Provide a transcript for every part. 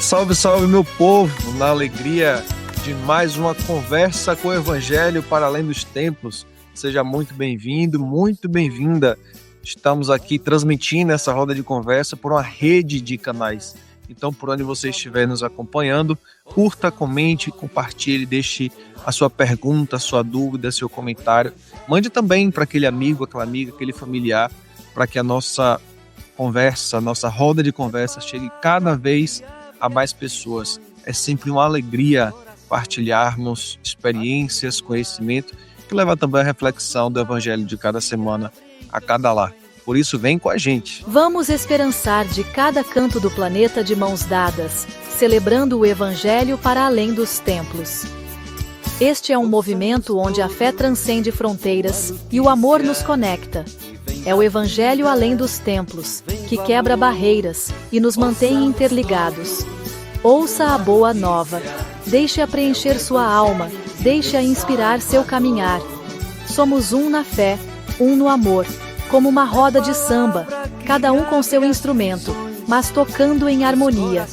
Salve, salve, meu povo, na alegria de mais uma conversa com o Evangelho para além dos templos. Seja muito bem-vindo, muito bem-vinda. Estamos aqui transmitindo essa roda de conversa por uma rede de canais. Então, por onde você estiver nos acompanhando, curta, comente, compartilhe, deixe a sua pergunta, a sua dúvida, seu comentário. Mande também para aquele amigo, aquela amiga, aquele familiar, para que a nossa conversa, a nossa roda de conversa chegue cada vez a mais pessoas. É sempre uma alegria partilharmos experiências, conhecimento, que leva também à reflexão do Evangelho de cada semana, a cada lar. Por isso, vem com a gente. Vamos esperançar de cada canto do planeta de mãos dadas, celebrando o Evangelho para além dos templos. Este é um movimento onde a fé transcende fronteiras e o amor nos conecta. É o Evangelho além dos templos, que quebra barreiras e nos mantém interligados. Ouça a boa nova. Deixe-a preencher sua alma, deixe-a inspirar seu caminhar. Somos um na fé, um no amor, como uma roda de samba, cada um com seu instrumento, mas tocando em harmonia.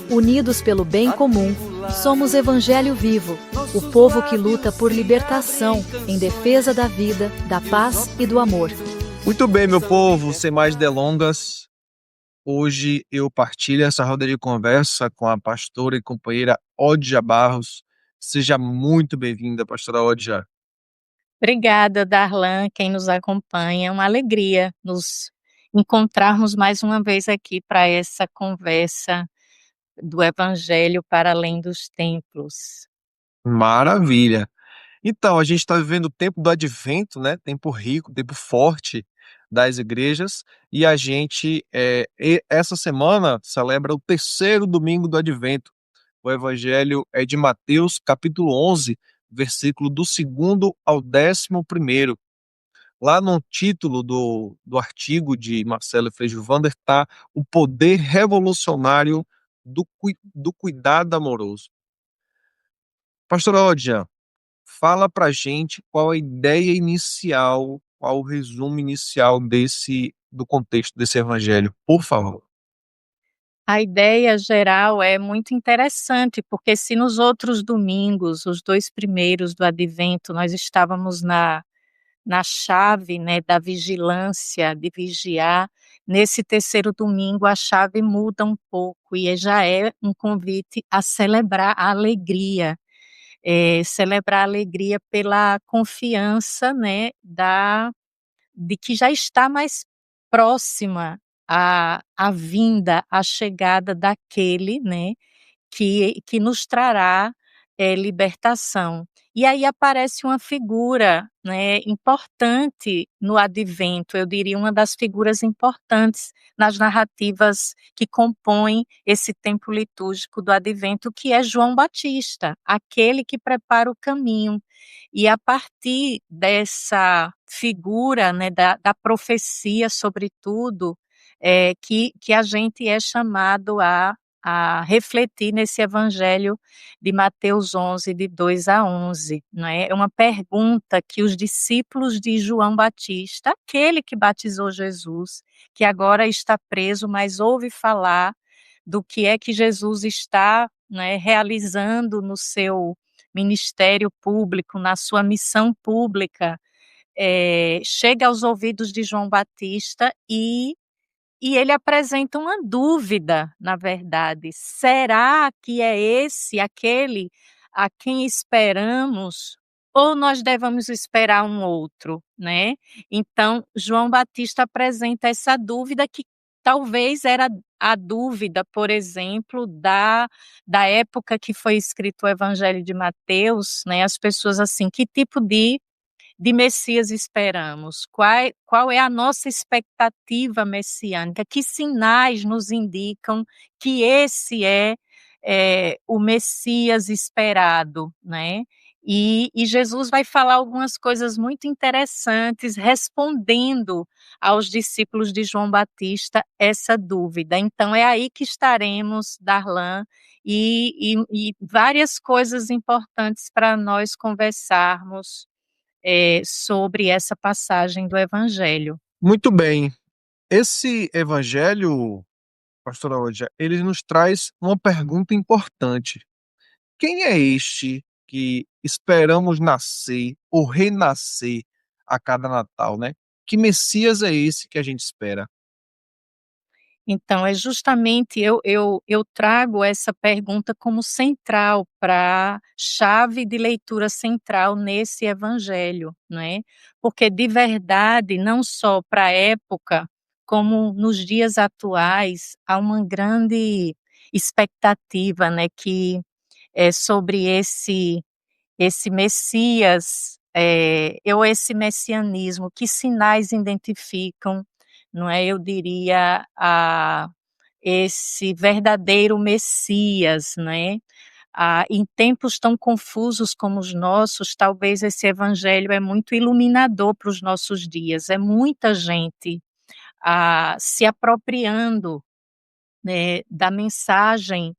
Unidos pelo bem comum, somos Evangelho vivo, o povo que luta por libertação, em defesa da vida, da paz e do amor. Muito bem, meu povo, sem mais delongas, hoje eu partilho essa roda de conversa com a pastora e companheira Odja Barros. Seja muito bem-vinda, pastora Odja. Obrigada, Darlan, quem nos acompanha. É uma alegria nos encontrarmos mais uma vez aqui para essa conversa do Evangelho para além dos templos. Maravilha! Então, a gente está vivendo o tempo do advento, né? Tempo rico, tempo forte das igrejas, e a gente, essa semana, celebra o terceiro domingo do advento. O evangelho é de Mateus, capítulo 11, versículo do 2º ao 11º. Lá no título do artigo de Marcelo Frejуваnder está o poder revolucionário do cuidado amoroso. Pastor Odja, fala pra gente qual a ideia inicial, qual o resumo inicial do contexto desse evangelho, por favor. A ideia geral é muito interessante, porque se nos outros domingos, os 2 primeiros do advento, nós estávamos na chave, né, da vigilância, de vigiar, nesse terceiro domingo a chave muda um pouco e já é um convite a celebrar a alegria. Celebrar a alegria pela confiança, né, de que já está mais próxima a vinda, a chegada daquele, né, que nos trará, libertação. E aí aparece uma figura, né, importante no advento, eu diria uma das figuras importantes nas narrativas que compõem esse tempo litúrgico do advento, que é João Batista, aquele que prepara o caminho. E a partir dessa figura, né, da profecia sobretudo, que a gente é chamado a refletir nesse evangelho de Mateus 11, de 2 a 11, não é? É uma pergunta que os discípulos de João Batista, aquele que batizou Jesus, que agora está preso, mas ouve falar do que é que Jesus está, né, realizando no seu ministério público, na sua missão pública, chega aos ouvidos de João Batista e ele apresenta uma dúvida, na verdade. Será que é esse, aquele a quem esperamos, ou nós devemos esperar um outro, né? Então, João Batista apresenta essa dúvida que talvez era a dúvida, por exemplo, da época que foi escrito o Evangelho de Mateus, né? As pessoas assim, que tipo de Messias esperamos? Qual é a nossa expectativa messiânica? Que sinais nos indicam que esse é o Messias esperado, né? E Jesus vai falar algumas coisas muito interessantes, respondendo aos discípulos de João Batista essa dúvida. Então é aí que estaremos, Darlan, e várias coisas importantes para nós conversarmos sobre essa passagem do Evangelho. Muito bem. Esse evangelho, pastora Odia, ele nos traz uma pergunta importante. Quem é este que esperamos nascer ou renascer a cada Natal, né? Que Messias é esse que a gente espera? Então, é justamente eu trago essa pergunta como central para chave de leitura central nesse evangelho, né, porque de verdade, não só para a época, como nos dias atuais, há uma grande expectativa, né, que é sobre esse Messias, ou esse messianismo, que sinais identificam, não é, eu diria, a esse verdadeiro Messias, né. Em tempos tão confusos como os nossos, talvez esse evangelho é muito iluminador para os nossos dias, é muita gente, se apropriando, né, da mensagem,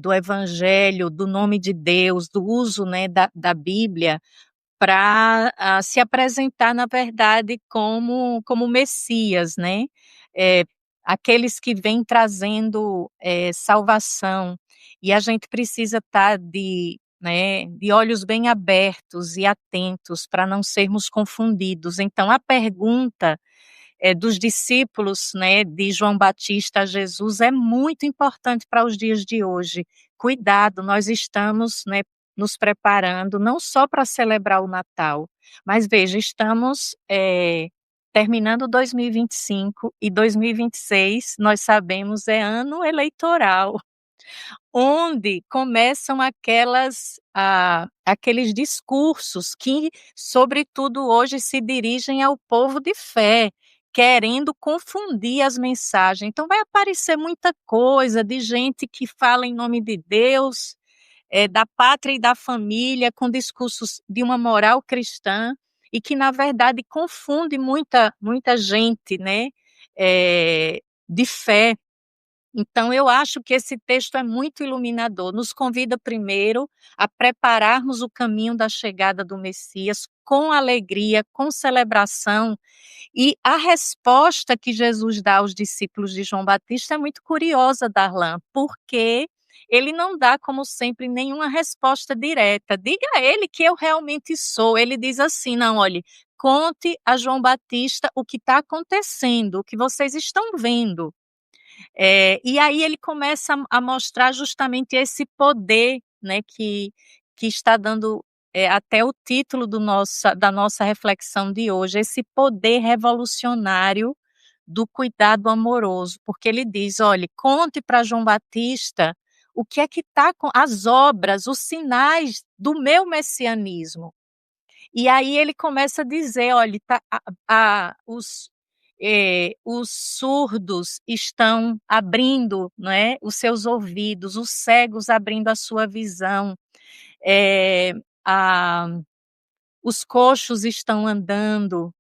do evangelho, do nome de Deus, do uso, né, da Bíblia, para se apresentar, na verdade, como Messias, né, eh, aqueles que vêm trazendo, salvação. E a gente precisa estar de olhos bem abertos e atentos para não sermos confundidos. Então a pergunta dos discípulos, né, de João Batista a Jesus é muito importante para os dias de hoje. Cuidado, nós estamos, né, nos preparando não só para celebrar o Natal, mas veja, estamos, terminando 2025 e 2026, nós sabemos, é ano eleitoral, onde começam aqueles discursos que, sobretudo hoje, se dirigem ao povo de fé, querendo confundir as mensagens. Então vai aparecer muita coisa de gente que fala em nome de Deus, da pátria e da família, com discursos de uma moral cristã, e que na verdade confunde muita gente, né, de fé. Então, eu acho que esse texto é muito iluminador. Nos convida primeiro a prepararmos o caminho da chegada do Messias com alegria, com celebração. E a resposta que Jesus dá aos discípulos de João Batista é muito curiosa, Darlan, porque ele não dá, como sempre, nenhuma resposta direta. Diga a ele que eu realmente sou. Ele diz assim: não, olhe, conte a João Batista o que está acontecendo, o que vocês estão vendo. E aí ele começa a mostrar justamente esse poder, né, que está dando, até o título da nossa reflexão de hoje, esse poder revolucionário do cuidado amoroso, porque ele diz: "Olhe, conte para João Batista o que é que está com as obras, os sinais do meu messianismo". E aí ele começa a dizer: "Olhe, tá, os surdos estão abrindo, não é, os seus ouvidos, os cegos abrindo a sua visão, eh, a os coxos estão andando,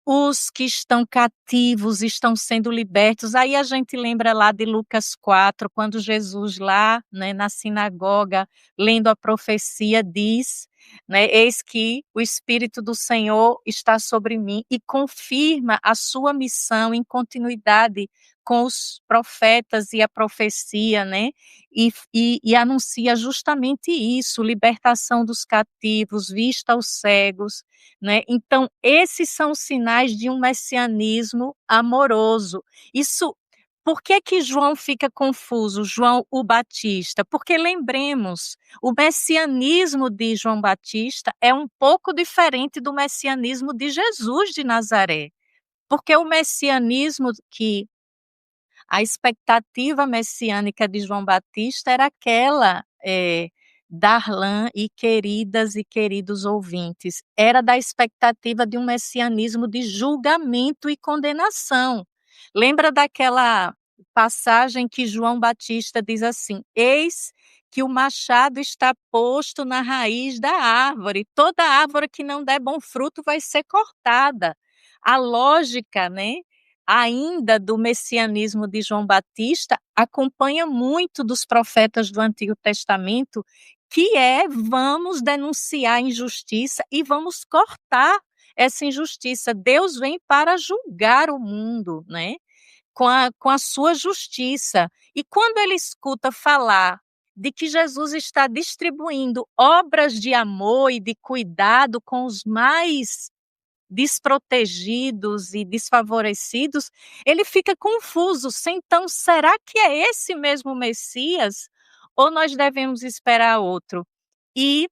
os que estão cativos estão sendo libertos". Aí a gente lembra lá de Lucas 4, quando Jesus lá, né, na sinagoga, lendo a profecia, diz, né: "Eis que o Espírito do Senhor está sobre mim", e confirma a sua missão em continuidade com os profetas e a profecia, né, e anuncia justamente isso: libertação dos cativos, vista aos cegos, né. Então esses são os sinais de um messianismo amoroso. Isso, por que que João fica confuso, João o Batista? Porque lembremos, o messianismo de João Batista é um pouco diferente do messianismo de Jesus de Nazaré, porque o messianismo que a expectativa messiânica de João Batista era aquela, Darlan e queridas e queridos ouvintes, era da expectativa de um messianismo de julgamento e condenação. Lembra daquela passagem que João Batista diz assim: "Eis que o machado está posto na raiz da árvore, toda árvore que não der bom fruto vai ser cortada". A lógica, né, ainda do messianismo de João Batista, acompanha muito dos profetas do Antigo Testamento, que é: vamos denunciar a injustiça e vamos cortar essa injustiça. Deus vem para julgar o mundo, né. com a sua justiça. E quando ele escuta falar de que Jesus está distribuindo obras de amor e de cuidado com os mais desprotegidos e desfavorecidos, ele fica confuso. Então, será que é esse mesmo Messias ou nós devemos esperar outro? E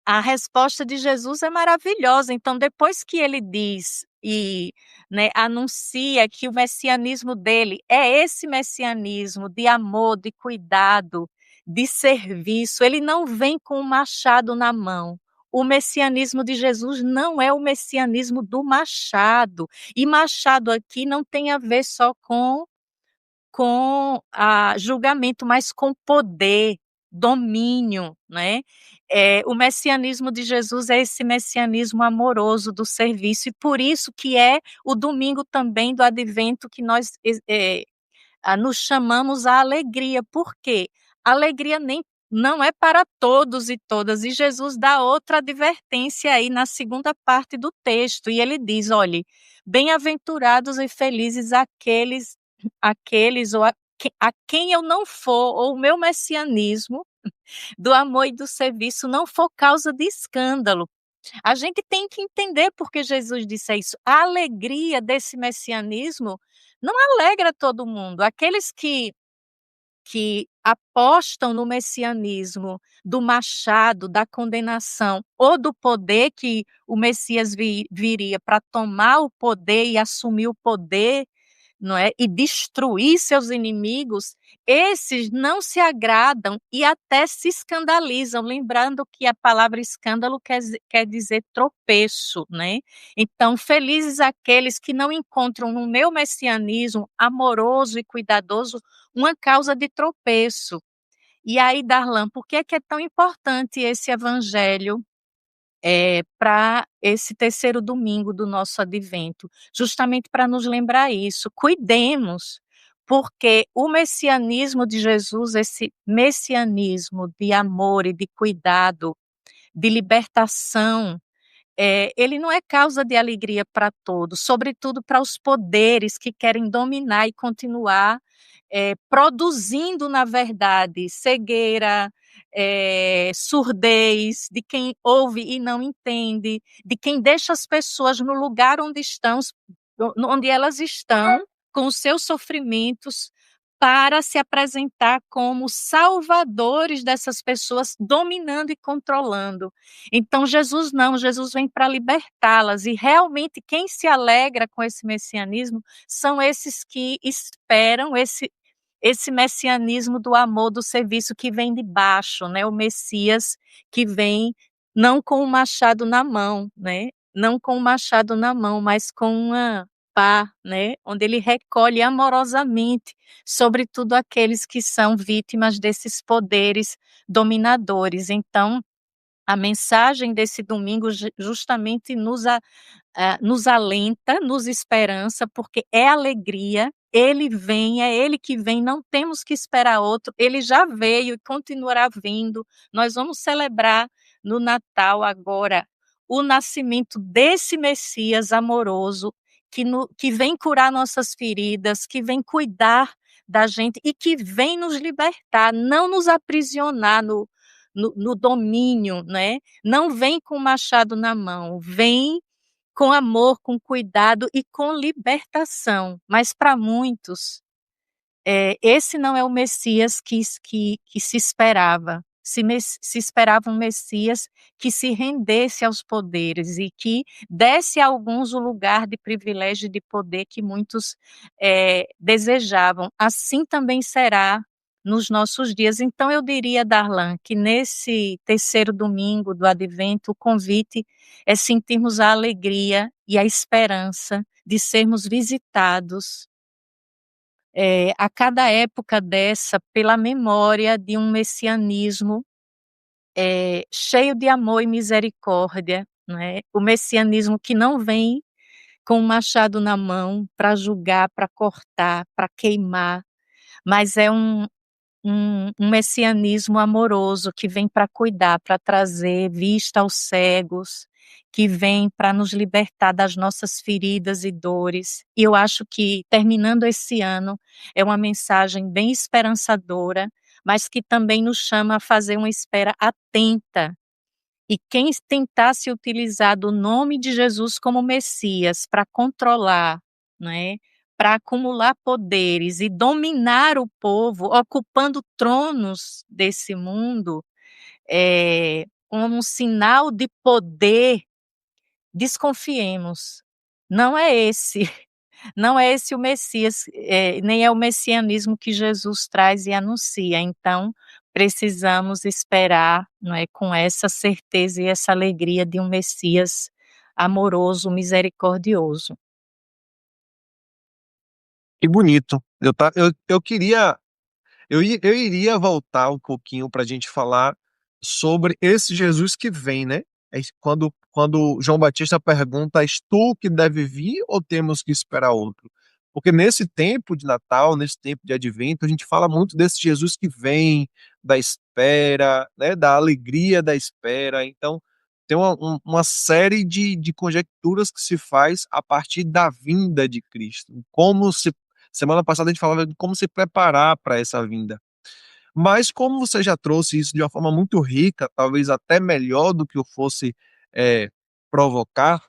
a resposta de Jesus é maravilhosa. Então, depois que ele diz e, né, anuncia que o messianismo dele é esse messianismo de amor, de cuidado, de serviço, ele não vem com um machado na mão. O messianismo de Jesus não é o messianismo do machado. E machado aqui não tem a ver só com julgamento, mas com poder, domínio, né? O messianismo de Jesus é esse messianismo amoroso do serviço, e por isso que é o domingo também do advento que nós nos chamamos à alegria. Por quê? A alegria não é para todos e todas, e Jesus dá outra advertência aí na segunda parte do texto, e ele diz, olhe, bem-aventurados e felizes aqueles a quem eu não for, ou o meu messianismo do amor e do serviço não for causa de escândalo. A gente tem que entender porque Jesus disse isso. A alegria desse messianismo não alegra todo mundo. Aqueles que apostam no messianismo do machado, da condenação ou do poder que o Messias viria para tomar o poder e assumir o poder, não é? E destruir seus inimigos, esses não se agradam e até se escandalizam, lembrando que a palavra escândalo quer dizer tropeço, né? Então, felizes aqueles que não encontram no meu messianismo amoroso e cuidadoso uma causa de tropeço. E aí, Darlan, por que é tão importante esse evangelho para esse terceiro domingo do nosso advento? Justamente para nos lembrar isso. Cuidemos, porque o messianismo de Jesus, esse messianismo de amor e de cuidado, de libertação, ele não é causa de alegria para todos, sobretudo para os poderes que querem dominar e continuar produzindo, na verdade, cegueira, surdez, de quem ouve e não entende, de quem deixa as pessoas no lugar onde elas estão, com os seus sofrimentos, para se apresentar como salvadores dessas pessoas, dominando e controlando. Então Jesus não, Jesus vem para libertá-las, e realmente quem se alegra com esse messianismo são esses que esperam esse messianismo do amor, do serviço que vem de baixo, né? O Messias que vem não com o machado na mão, né? Não com o machado na mão, mas com uma pá, né? Onde ele recolhe amorosamente, sobretudo aqueles que são vítimas desses poderes dominadores. Então, a mensagem desse domingo justamente nos alenta, nos esperança, porque é alegria, ele vem, é ele que vem, não temos que esperar outro, ele já veio e continuará vindo. Nós vamos celebrar no Natal agora o nascimento desse Messias amoroso, que vem curar nossas feridas, que vem cuidar da gente e que vem nos libertar, não nos aprisionar no domínio, né? Não vem com o machado na mão, vem com amor, com cuidado e com libertação. Mas para muitos, esse não é o Messias que se esperava. Se esperava um Messias que se rendesse aos poderes e que desse a alguns o lugar de privilégio e de poder que muitos desejavam. Assim também será nos nossos dias. Então eu diria, Darlan, que nesse terceiro domingo do Advento, o convite é sentirmos a alegria e a esperança de sermos visitados a cada época dessa pela memória de um messianismo cheio de amor e misericórdia, né? O messianismo que não vem com um machado na mão para julgar, para cortar, para queimar, mas é um um messianismo amoroso que vem para cuidar, para trazer vista aos cegos, que vem para nos libertar das nossas feridas e dores. E eu acho que, terminando esse ano, é uma mensagem bem esperançadora, mas que também nos chama a fazer uma espera atenta. E quem tentasse utilizar do nome de Jesus como Messias para controlar, né, para acumular poderes e dominar o povo, ocupando tronos desse mundo, como um sinal de poder, desconfiemos. Não é esse, não é esse o Messias, nem é o messianismo que Jesus traz e anuncia. Então, precisamos esperar, não é, com essa certeza e essa alegria de um Messias amoroso, misericordioso. Que bonito. Eu queria, eu iria voltar um pouquinho para a gente falar sobre esse Jesus que vem, né? Quando João Batista pergunta: És tu que deve vir ou temos que esperar outro? Porque nesse tempo de Natal, nesse tempo de Advento, a gente fala muito desse Jesus que vem, da espera, né? Da alegria da espera. Então, tem uma série de conjecturas que se faz a partir da vinda de Cristo. Semana passada a gente falava de como se preparar para essa vinda. Mas como você já trouxe isso de uma forma muito rica, talvez até melhor do que eu fosse provocar,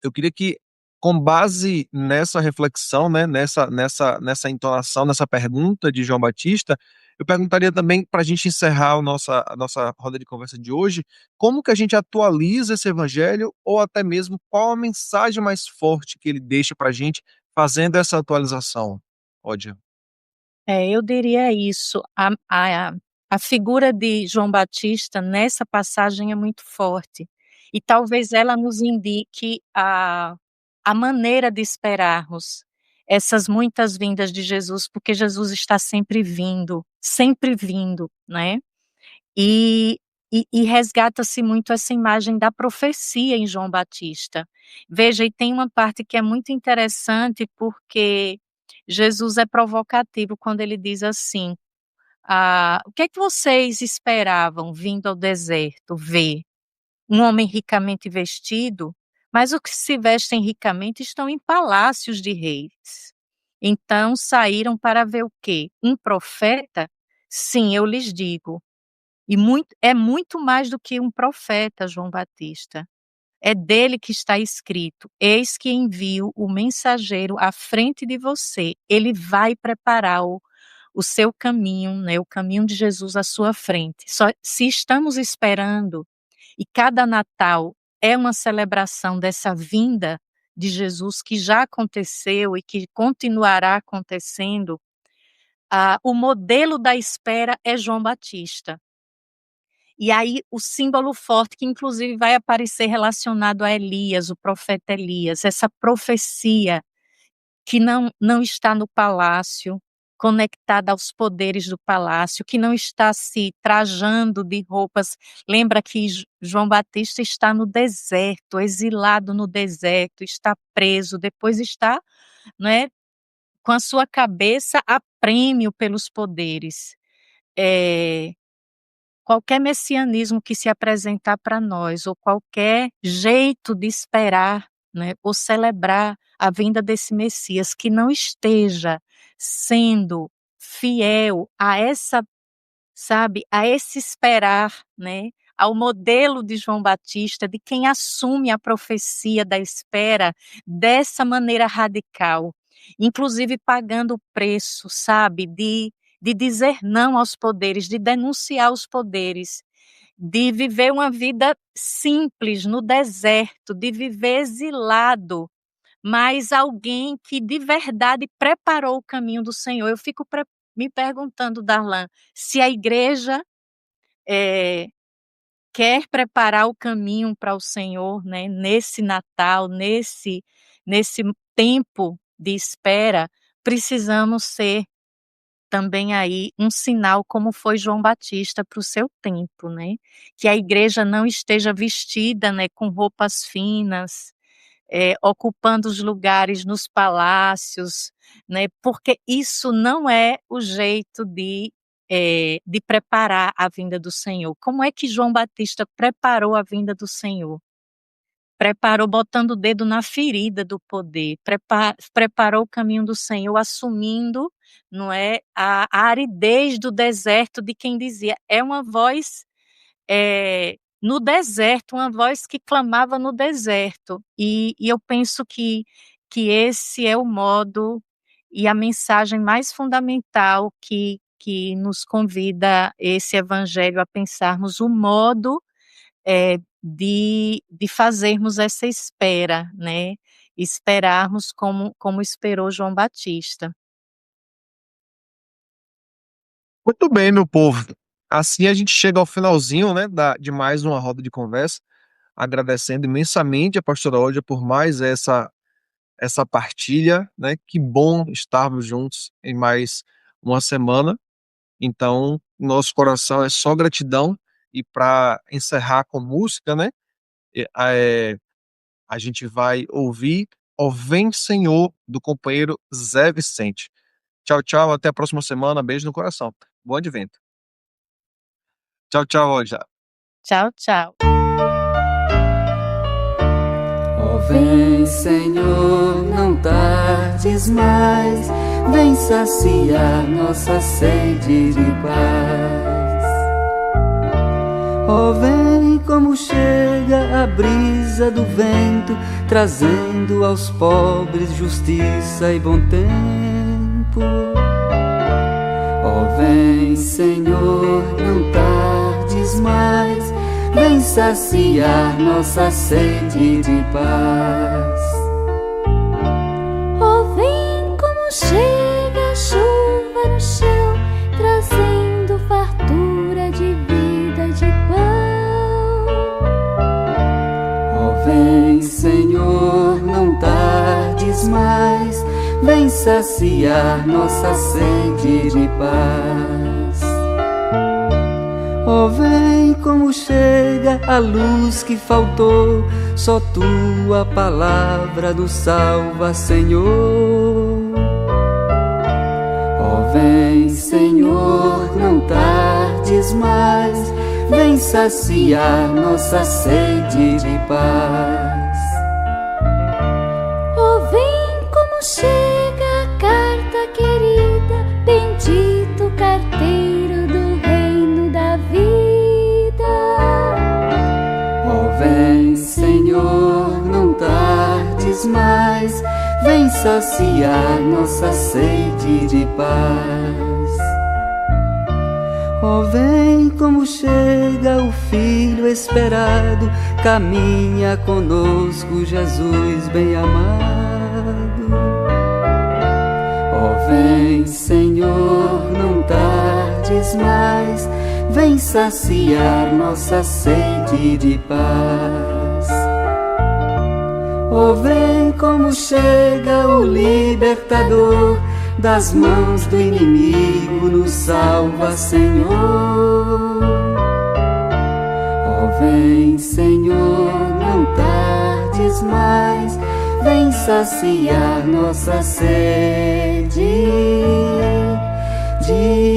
eu queria que, com base nessa reflexão, né, nessa entonação, nessa pergunta de João Batista, eu perguntaria também, para a gente encerrar a nossa roda de conversa de hoje, como que a gente atualiza esse evangelho, ou até mesmo qual a mensagem mais forte que ele deixa para a gente fazendo essa atualização? Pode. Eu diria isso. A figura de João Batista nessa passagem é muito forte. E talvez ela nos indique a maneira de esperarmos essas muitas vindas de Jesus, porque Jesus está sempre vindo, né? E, e resgata-se muito essa imagem da profecia em João Batista. Veja, e tem uma parte que é muito interessante, porque Jesus é provocativo quando ele diz assim: o que é que vocês esperavam vindo ao deserto ver? Um homem ricamente vestido? Mas os que se vestem ricamente estão em palácios de reis. Então saíram para ver o quê? Um profeta? Sim, eu lhes digo. É muito mais do que um profeta, João Batista. É dele que está escrito: Eis que envio o mensageiro à frente de você. Ele vai preparar o seu caminho, né, o caminho de Jesus à sua frente. Só se estamos esperando, e cada Natal é uma celebração dessa vinda de Jesus que já aconteceu e que continuará acontecendo, o modelo da espera é João Batista. E aí o símbolo forte que inclusive vai aparecer relacionado a Elias, o profeta Elias, essa profecia que não está no palácio, conectada aos poderes do palácio, que não está se trajando de roupas. Lembra que João Batista está no deserto, exilado no deserto, está preso, depois está, né, com a sua cabeça a prêmio pelos poderes. É, Qualquer messianismo que se apresentar para nós, ou qualquer jeito de esperar, né, ou celebrar a vinda desse Messias que não esteja sendo fiel a essa, sabe, a esse esperar, né, ao modelo de João Batista, de quem assume a profecia da espera dessa maneira radical, inclusive pagando o preço, sabe, de dizer não aos poderes, de denunciar os poderes, de viver uma vida simples no deserto, de viver exilado, mas alguém que de verdade preparou o caminho do Senhor. Eu fico me perguntando, Darlan, se a igreja quer preparar o caminho para o Senhor, né, nesse Natal, nesse tempo de espera, precisamos ser também aí um sinal como foi João Batista para o seu tempo, né, que a igreja não esteja vestida, né, com roupas finas, ocupando os lugares nos palácios, né, porque isso não é o jeito de preparar a vinda do Senhor. Como é que João Batista preparou a vinda do Senhor? Preparou botando o dedo na ferida do poder, preparou o caminho do Senhor, assumindo, não é, a aridez do deserto, de quem dizia, é uma voz no deserto, uma voz que clamava no deserto. E eu penso que esse é o modo e a mensagem mais fundamental que nos convida esse evangelho a pensarmos o modo de fazermos essa espera, né? Esperarmos como esperou João Batista. Muito bem, meu povo. Assim a gente chega ao finalzinho, né, de mais uma roda de conversa, agradecendo imensamente a pastora Olga por mais essa partilha, né? Que bom estarmos juntos em mais uma semana. Então, nosso coração é só gratidão. E para encerrar com música, né? A gente vai ouvir Ó Vem Senhor, do companheiro Zé Vicente. Tchau, tchau, até a próxima semana. Beijo no coração. Bom advento. Tchau, tchau, Olga. Tchau, tchau. Ó vem, Senhor, não tardes mais, vem saciar nossa sede de paz. Ó vem como chega a brisa do vento, trazendo aos pobres justiça e bom tempo. Ó vem, Senhor, não tardes mais, vem saciar nossa sede de paz. Ó vem como chega a chuva no chão, trazendo fartura de vida, de pão. Ó vem, Senhor, não tardes mais, vem saciar nossa sede de paz. Ó vem como chega a luz que faltou, só tua palavra nos salva, Senhor. Ó vem, Senhor, não tardes mais, vem saciar nossa sede de paz. Ó vem como chega a carta querida, bendito carteiro do reino da vida. Ó vem, Senhor, não tardes mais, vem saciar nossa sede de paz. Ó vem como chega o Filho esperado, caminha conosco Jesus bem amado. Ó vem, Senhor, não tardes mais, vem saciar nossa sede de paz. Ó vem como chega o libertador, das mãos do inimigo nos salva, Senhor. Ó vem, Senhor, não tardes mais, vem saciar nossa sede de